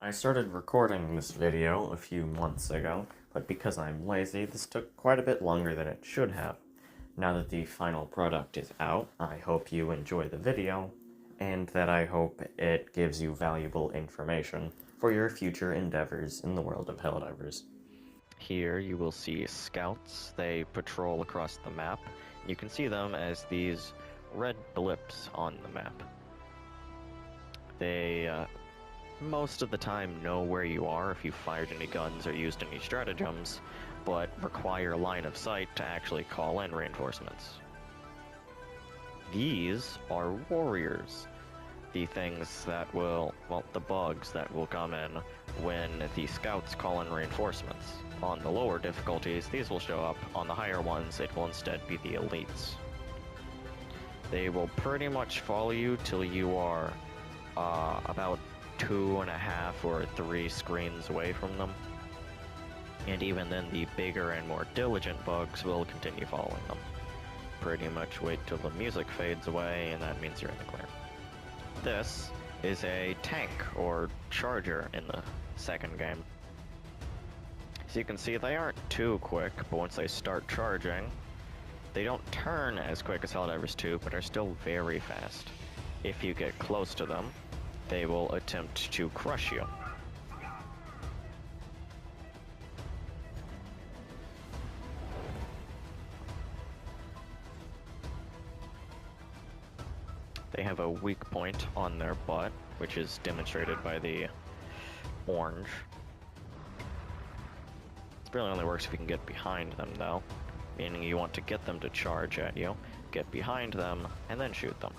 I started recording this video a few months ago, but because I'm lazy, this took quite a bit longer than it should have. Now that the final product is out, I hope you enjoy the video, and that I hope it gives you valuable information for your future endeavors in the world of Helldivers. Here you will see scouts. They patrol across the map. You can see them as these red blips on the map. They most of the time know where you are if you fired any guns or used any stratagems, but require line of sight to actually call in reinforcements. These are warriors. The things that will, the bugs that will come in when the scouts call in reinforcements. On the lower difficulties, these will show up. On the higher ones, it will instead be the elites. They will pretty much follow you till you are about 2.5 or 3 screens away from them. And even then, the bigger and more diligent bugs will continue following them. Pretty much wait till the music fades away, and that means you're in the clear. This is a tank, or charger, in the second game. So you can see they aren't too quick, but once they start charging, they don't turn as quick as Helldivers 2, but are still very fast. If you get close to them, they will attempt to crush you. They have a weak point on their butt, which is demonstrated by the orange. It really only works if you can get behind them, though, meaning you want to get them to charge at you, get behind them, and then shoot them.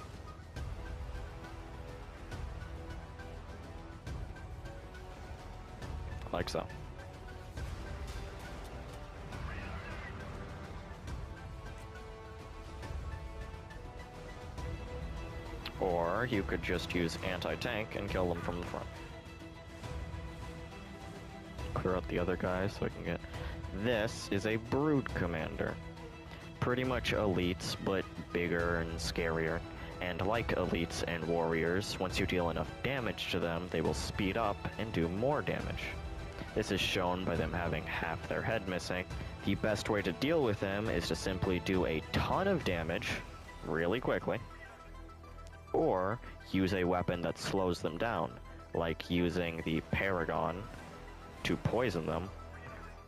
Like so. Or you could just use anti-tank and kill them from the front. Clear out the other guys so I can get... This is a brood commander. Pretty much elites, but bigger and scarier. And like elites and warriors, once you deal enough damage to them, they will speed up and do more damage. This is shown by them having half their head missing. The best way to deal with them is to simply do a ton of damage really quickly, or use a weapon that slows them down, like using the Paragon to poison them,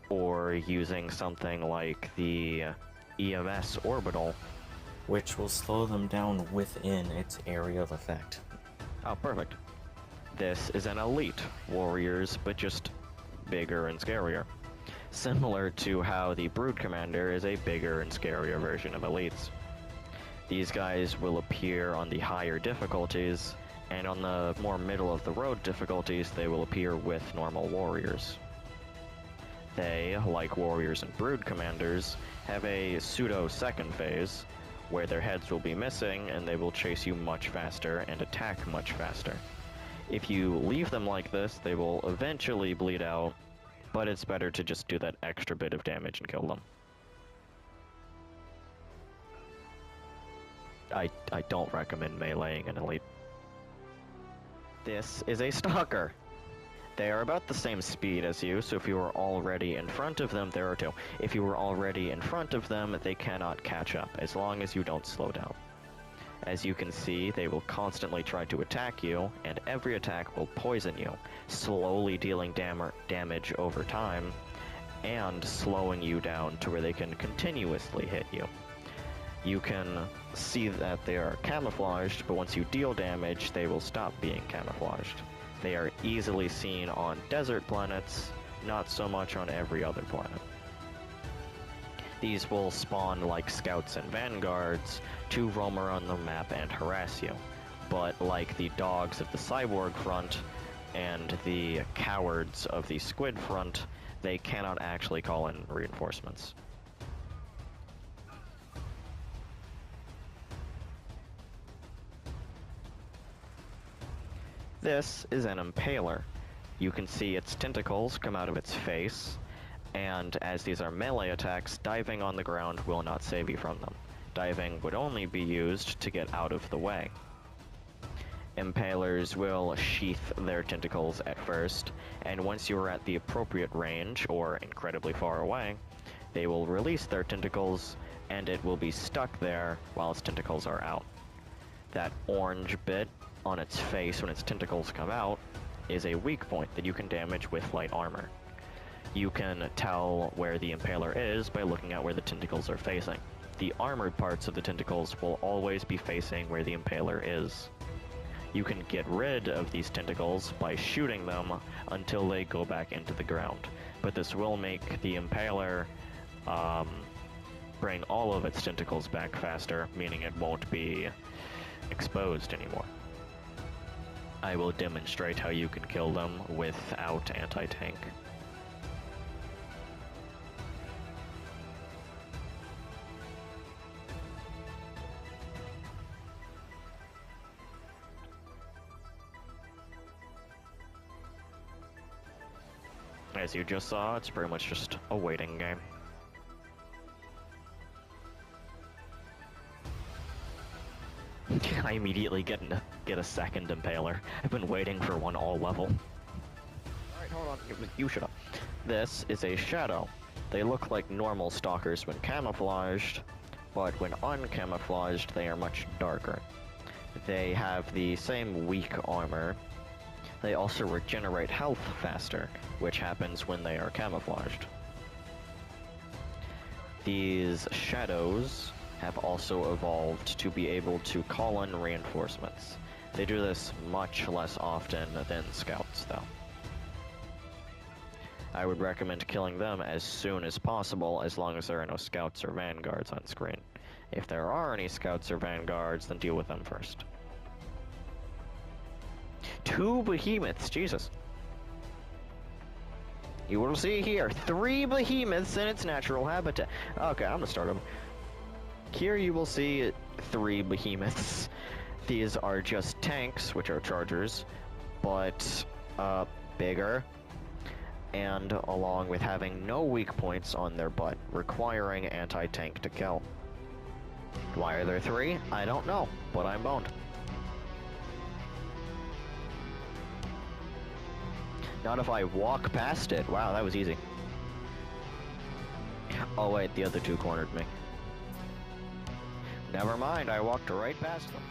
or using something like the EMS orbital, which will slow them down within its area of effect. Oh, perfect. This is an elite warriors, but just bigger and scarier. Similar to how the Brood Commander is a bigger and scarier version of elites. These guys will appear on the higher difficulties, and on the more middle-of-the-road difficulties, they will appear with normal warriors. They, like warriors and Brood Commanders, have a pseudo-second phase, where their heads will be missing, and they will chase you much faster and attack much faster. If you leave them like this, they will eventually bleed out, but it's better to just do that extra bit of damage and kill them. I don't recommend meleeing an elite. This is a stalker. They are about the same speed as you, so if you are already in front of them, there are two. If you are already in front of them, they cannot catch up, as long as you don't slow down. As you can see, they will constantly try to attack you, and every attack will poison you, slowly dealing damage over time, and slowing you down to where they can continuously hit you. You can see that they are camouflaged, but once you deal damage, they will stop being camouflaged. They are easily seen on desert planets, not so much on every other planet. These will spawn like scouts and vanguards to roam around the map and harass you. But like the dogs of the cyborg front and the cowards of the squid front, they cannot actually call in reinforcements. This is an impaler. You can see its tentacles come out of its face, and as these are melee attacks, diving on the ground will not save you from them. Diving would only be used to get out of the way. Impalers will sheath their tentacles at first, and once you are at the appropriate range, or incredibly far away, they will release their tentacles, and it will be stuck there while its tentacles are out. That orange bit on its face when its tentacles come out is a weak point that you can damage with light armor. You can tell where the Impaler is by looking at where the tentacles are facing. The armored parts of the tentacles will always be facing where the Impaler is. You can get rid of these tentacles by shooting them until they go back into the ground, but this will make the Impaler bring all of its tentacles back faster, meaning it won't be exposed anymore. I will demonstrate how you can kill them without anti-tank. As you just saw, it's pretty much just a waiting game. I immediately get a second Impaler. I've been waiting for one all level. Alright, hold on. You shut up. This is a Shadow. They look like normal stalkers when camouflaged, but when uncamouflaged, they are much darker. They have the same weak armor. They also regenerate health faster, which happens when they are camouflaged. These Shadows have also evolved to be able to call in reinforcements. They do this much less often than Scouts, though. I would recommend killing them as soon as possible, as long as there are no Scouts or Vanguards on screen. If there are any Scouts or Vanguards, then deal with them first. 2 behemoths, Jesus. You will see here, 3 behemoths in its natural habitat. Okay, I'm gonna start them. Here you will see 3 behemoths. These are just tanks, which are chargers, but bigger, and along with having no weak points on their butt, requiring anti-tank to kill. Why are there 3? I don't know, but I'm boned. Not if I walk past it. Wow, that was easy. Oh wait, the other 2 cornered me. Never mind, I walked right past them.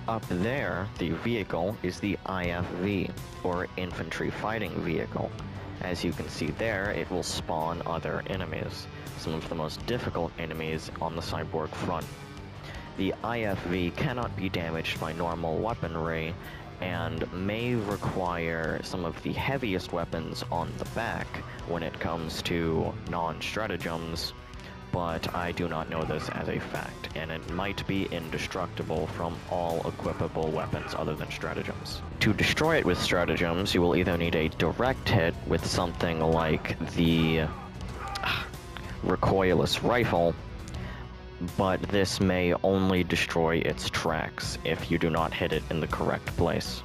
Up there, the vehicle is the IFV, or Infantry Fighting Vehicle. As you can see there, it will spawn other enemies, some of the most difficult enemies on the Cyborg front. The IFV cannot be damaged by normal weaponry, and may require some of the heaviest weapons on the back when it comes to non-stratagems, but I do not know this as a fact, and it might be indestructible from all equipable weapons other than stratagems. To destroy it with stratagems, you will either need a direct hit with something like the recoilless rifle, but this may only destroy its tracks if you do not hit it in the correct place.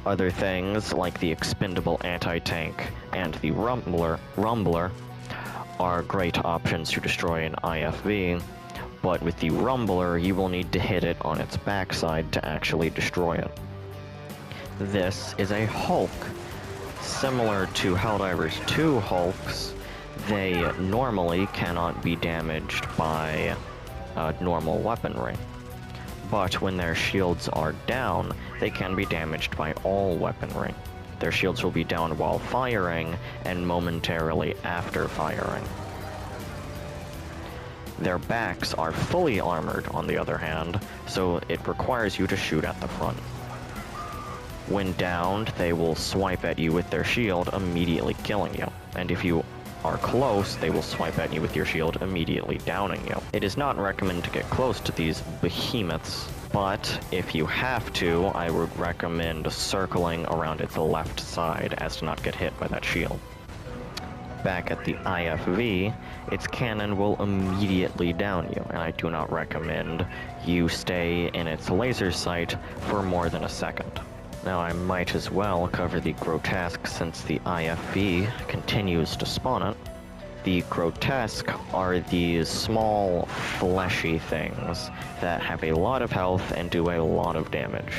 Other things, like the expendable anti-tank and the rumbler, are great options to destroy an IFV, but with the rumbler, you will need to hit it on its backside to actually destroy it. This is a Hulk. Similar to Helldivers 2 Hulks, they normally cannot be damaged by normal weaponry. But when their shields are down, they can be damaged by all weaponry. Their shields will be down while firing, and momentarily after firing. Their backs are fully armored, on the other hand, so it requires you to shoot at the front. When downed, they will swipe at you with their shield, immediately killing you. And if you are close, they will swipe at you with your shield, immediately downing you. It is not recommended to get close to these behemoths, but if you have to, I would recommend circling around its left side as to not get hit by that shield. Back at the IFV, its cannon will immediately down you, and I do not recommend you stay in its laser sight for more than a second. Now I might as well cover the grotesque since the IFV continues to spawn it. The grotesque are these small, fleshy things that have a lot of health and do a lot of damage.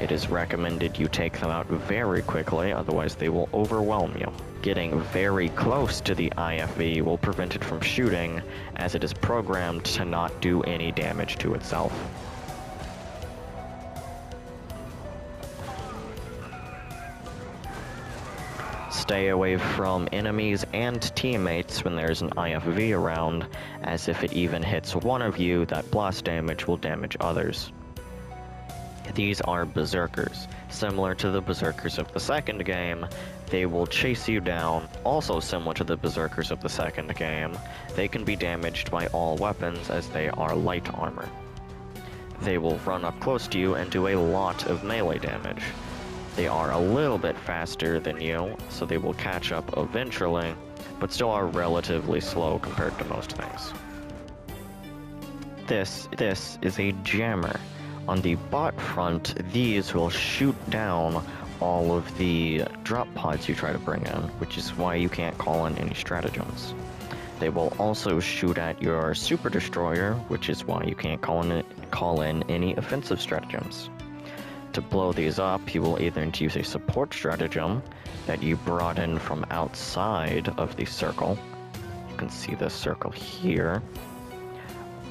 It is recommended you take them out very quickly, otherwise they will overwhelm you. Getting very close to the IFV will prevent it from shooting, as it is programmed to not do any damage to itself. Stay away from enemies and teammates when there's an IFV around, as if it even hits one of you, that blast damage will damage others. These are berserkers. Similar to the berserkers of the second game, they will chase you down. Also similar to the berserkers of the second game, they can be damaged by all weapons as they are light armor. They will run up close to you and do a lot of melee damage. They are a little bit faster than you, so they will catch up eventually, but still are relatively slow compared to most things. This is a jammer. On the bot front, these will shoot down all of the drop pods you try to bring in, which is why you can't call in any stratagems. They will also shoot at your super destroyer, which is why you can't call in any offensive stratagems. To blow these up, you will either use a support stratagem that you brought in from outside of the circle. You can see this circle here.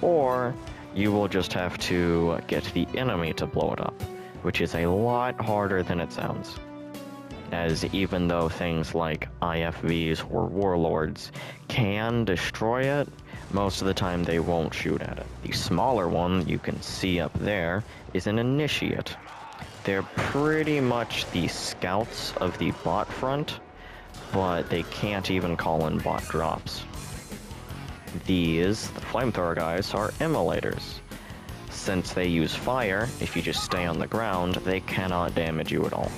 Or you will just have to get the enemy to blow it up, which is a lot harder than it sounds. As even though things like IFVs or Warlords can destroy it, most of the time they won't shoot at it. The smaller one you can see up there is an initiate. They're pretty much the scouts of the bot front, but they can't even call in bot drops. These, the flamethrower guys, are immolators. Since they use fire, if you just stay on the ground, they cannot damage you at all.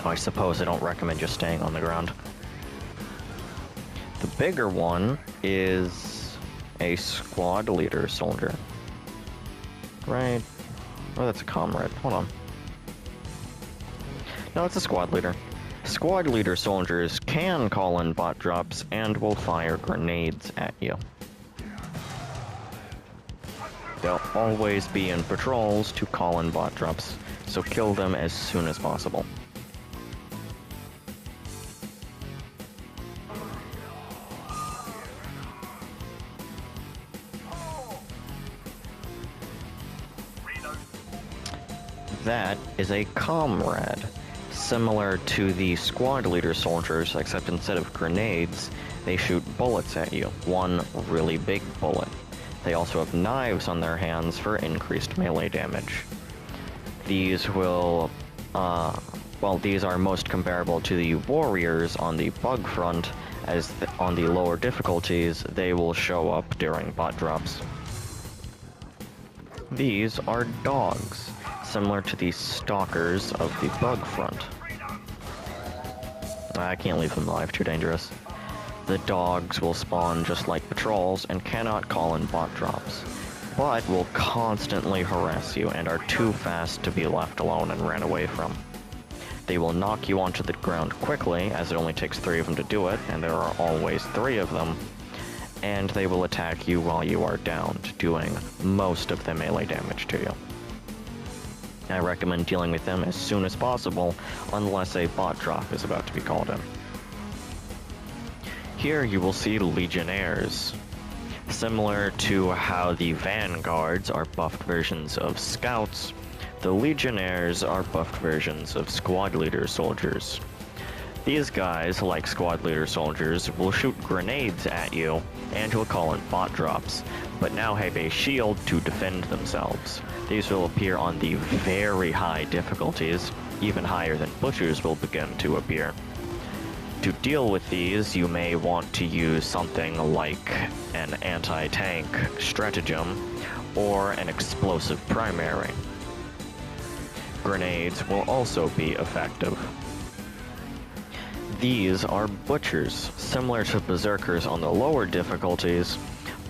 I suppose I don't recommend just staying on the ground. The bigger one is a squad leader soldier. Right? Oh, that's a comrade. Hold on. No, it's a squad leader. Squad leader soldiers can call in bot drops and will fire grenades at you. They'll always be in patrols to call in bot drops, so kill them as soon as possible. That is a comrade, similar to the squad leader soldiers, except instead of grenades, they shoot bullets at you, one really big bullet. They also have knives on their hands for increased melee damage. These will, these are most comparable to the warriors on the bug front, as on the lower difficulties, they will show up during bot drops. These are dogs, similar to the stalkers of the bug front. I can't leave them alive, too dangerous. The dogs will spawn just like patrols and cannot call in bot drops, but will constantly harass you and are too fast to be left alone and ran away from. They will knock you onto the ground quickly, as it only takes 3 of them to do it, and there are always 3 of them, and they will attack you while you are downed, doing most of the melee damage to you. I recommend dealing with them as soon as possible, unless a bot drop is about to be called in. Here you will see Legionnaires. Similar to how the Vanguards are buffed versions of Scouts, the Legionnaires are buffed versions of Squad Leader Soldiers. These guys, like Squad Leader Soldiers, will shoot grenades at you and will call in bot drops, but now have a shield to defend themselves. These will appear on the very high difficulties, even higher than Butchers will begin to appear. To deal with these, you may want to use something like an anti-tank stratagem or an explosive primary. Grenades will also be effective. These are Butchers, similar to Berserkers on the lower difficulties,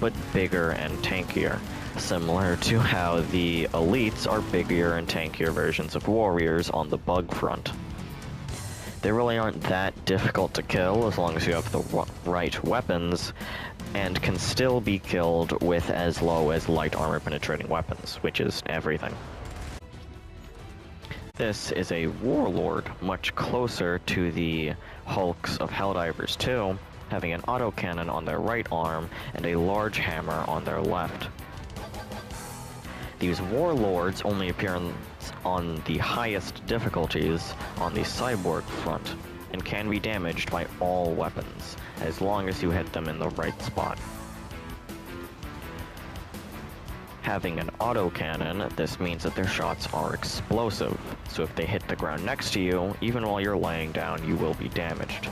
but bigger and tankier, similar to how the elites are bigger and tankier versions of warriors on the bug front. They really aren't that difficult to kill as long as you have the right weapons, and can still be killed with as low as light armor penetrating weapons, which is everything. This is a Warlord, much closer to the hulks of Helldivers 2, having an autocannon on their right arm and a large hammer on their left. These Warlords only appear on the highest difficulties on the cyborg front, and can be damaged by all weapons, as long as you hit them in the right spot. Having an autocannon, this means that their shots are explosive, so if they hit the ground next to you, even while you're laying down, you will be damaged.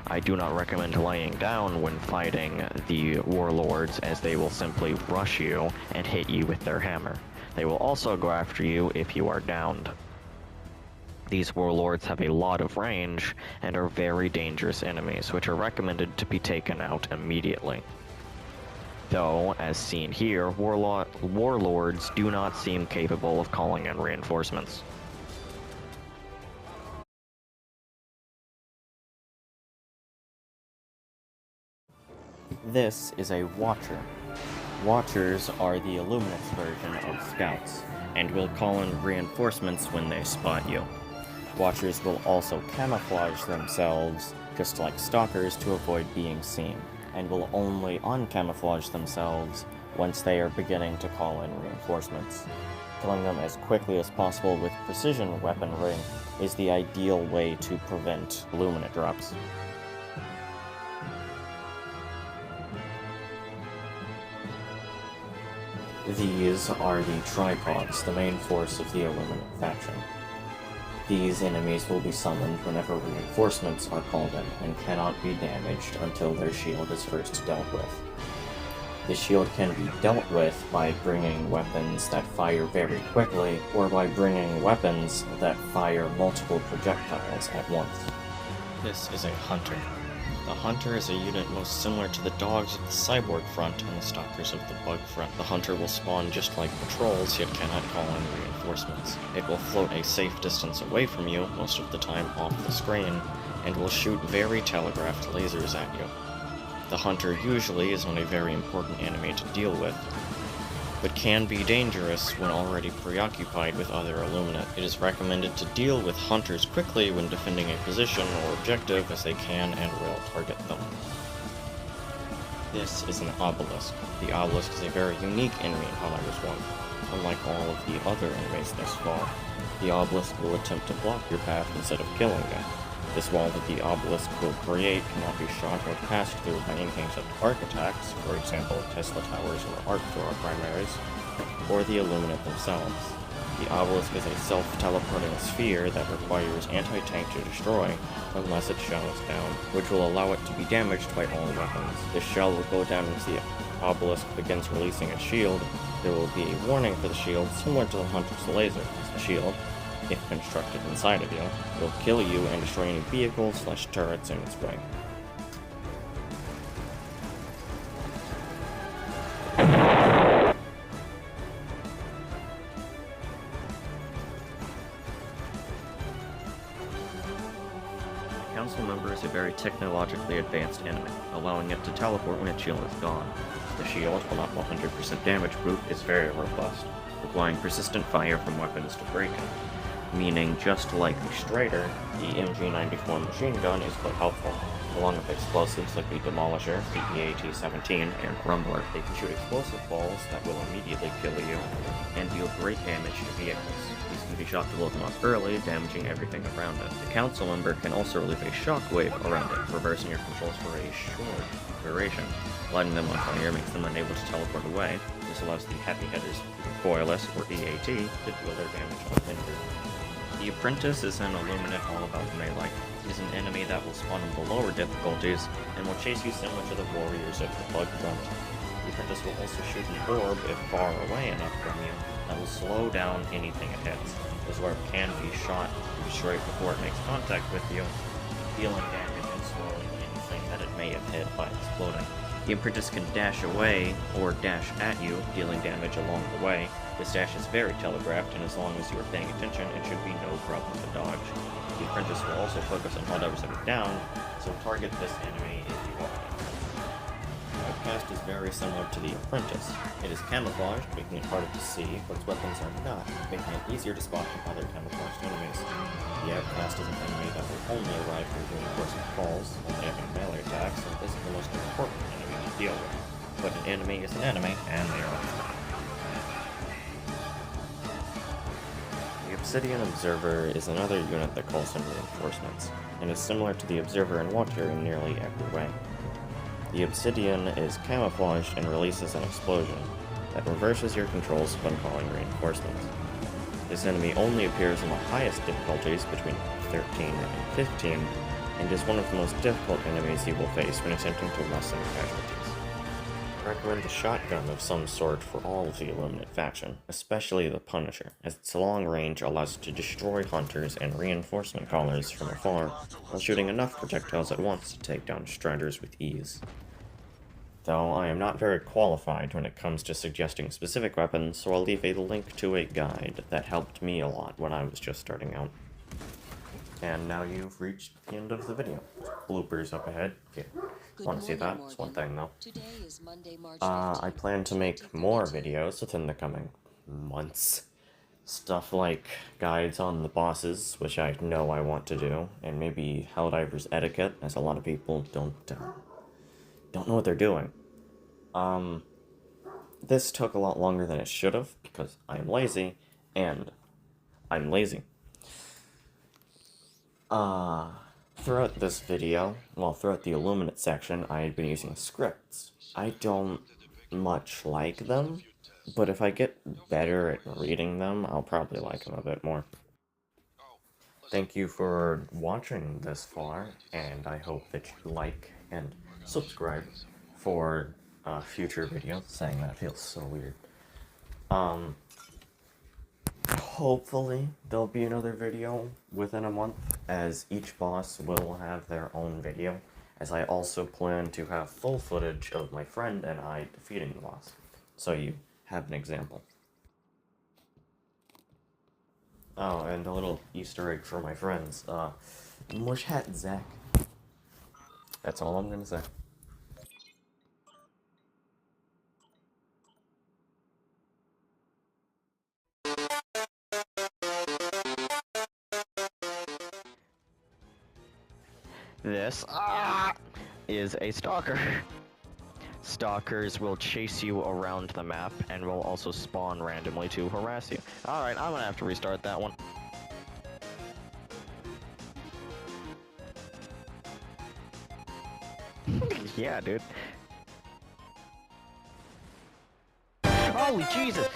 I do not recommend laying down when fighting the Warlords, as they will simply rush you and hit you with their hammer. They will also go after you if you are downed. These Warlords have a lot of range and are very dangerous enemies, which are recommended to be taken out immediately. Though, as seen here, Warlords do not seem capable of calling in reinforcements. This is a Watcher. Watchers are the Illuminates version of Scouts, and will call in reinforcements when they spot you. Watchers will also camouflage themselves, just like Stalkers, to avoid being seen, and will only uncamouflage themselves once they are beginning to call in reinforcements. Killing them as quickly as possible with precision weaponry is the ideal way to prevent Illuminate drops. These are the Tripods, the main force of the Illuminate faction. These enemies will be summoned whenever reinforcements are called in, and cannot be damaged until their shield is first dealt with. The shield can be dealt with by bringing weapons that fire very quickly, or by bringing weapons that fire multiple projectiles at once. This is a Hunter. The Hunter is a unit most similar to the dogs of the cyborg front and the stalkers of the bug front. The Hunter will spawn just like patrols, yet cannot call in reinforcements. It will float a safe distance away from you, most of the time off the screen, and will shoot very telegraphed lasers at you. The Hunter usually is not a very important enemy to deal with, but can be dangerous when already preoccupied with other Illuminate. It is recommended to deal with Hunters quickly when defending a position or objective, as they can and will target them. This is an Obelisk. The Obelisk is a very unique enemy in Helldivers 1. Unlike all of the other enemies thus far, the Obelisk will attempt to block your path instead of killing you. This wall that the Obelisk will create cannot be shot or passed through by anything except arc attacks, for example Tesla towers or arc thrower primaries, or the Illuminate themselves. The Obelisk is a self-teleporting sphere that requires anti-tank to destroy, unless its shell is down, which will allow it to be damaged by all weapons. This shell will go down as the Obelisk begins releasing its shield. There will be a warning for the shield, similar to the Hunter's laser, as the shield, if constructed inside of you, will kill you and destroy any vehicles/turrets in its way. Council Member is a very technologically advanced enemy, allowing it to teleport when its shield is gone. The shield, while not 100% damage proof, is very robust, requiring persistent fire from weapons to break it. Meaning, just like the Strider, the MG94 machine gun is quite helpful. Along with explosives like the Demolisher, the EAT-17, and Grumbler, they can shoot explosive balls that will immediately kill you, and deal great damage to vehicles. These can be shot to blow them up early, damaging everything around it. The Council Member can also relieve a shockwave around it, reversing your controls for a short duration. Lighting them on fire makes them unable to teleport away. This allows the Heavy Hitters, Foilless, or EAT, to deal their damage uninjured. The Apprentice is an Illuminate all about melee. He is an enemy that will spawn in the lower difficulties, and will chase you similar to the Warriors of the bug front. The Apprentice will also shoot an orb if far away enough from you, that will slow down anything it hits. This orb can be shot to destroy it before it makes contact with you, dealing damage and slowing anything that it may have hit by exploding. The apprentice can dash away or dash at you, dealing damage along the way. This dash is very telegraphed, and as long as you are paying attention, it should be no problem to dodge. The apprentice will also focus on Helldivers that are down, so target this enemy if you want. The outcast is very similar to the apprentice. It is camouflaged, making it harder to see, but its weapons are not, making it easier to spot from other camouflaged enemies. The outcast is an enemy that will only arrive through reinforcement calls, only having melee attacks, and isn't the most important enemy to deal with. But an enemy is an enemy, and they are all. The Obsidian Observer is another unit that calls in reinforcements, and is similar to the Observer and Watcher in nearly every way. The Obsidian is camouflaged and releases an explosion that reverses your controls when calling reinforcements. This enemy only appears in the highest difficulties between 13 and 15, and is one of the most difficult enemies you will face when attempting to lessen casualties. I recommend a shotgun of some sort for all of the Illuminate faction, especially the Punisher, as its long range allows it to destroy hunters and reinforcement callers from afar, while shooting enough projectiles at once to take down striders with ease. Though I am not very qualified when it comes to suggesting specific weapons, so I'll leave a link to a guide that helped me a lot when I was just starting out. And now you've reached the end of the video. Bloopers up ahead. If you want to see that, it's one thing though. Today is Monday, March I plan to make more videos within the coming months. Stuff like guides on the bosses, which I know I want to do, and maybe Helldivers etiquette, as a lot of people don't know what they're doing. This took a lot longer than it should have, because I am lazy, and I'm lazy. Throughout this video, throughout the Illuminate section, I had been using scripts. I don't much like them, but if I get better at reading them, I'll probably like them a bit more. Thank you for watching this far, and I hope that you like and subscribe for future videos. Saying that feels so weird. Hopefully there'll be another video within a month, as each boss will have their own video, as I also plan to have full footage of my friend and I defeating the boss, so you have an example. Oh, and a little Easter egg for my friends. Mush hat Zach. That's all I'm gonna say. This is a stalker. Stalkers will chase you around the map and will also spawn randomly to harass you. Alright, I'm gonna have to restart that one. Yeah, dude. Holy Jesus!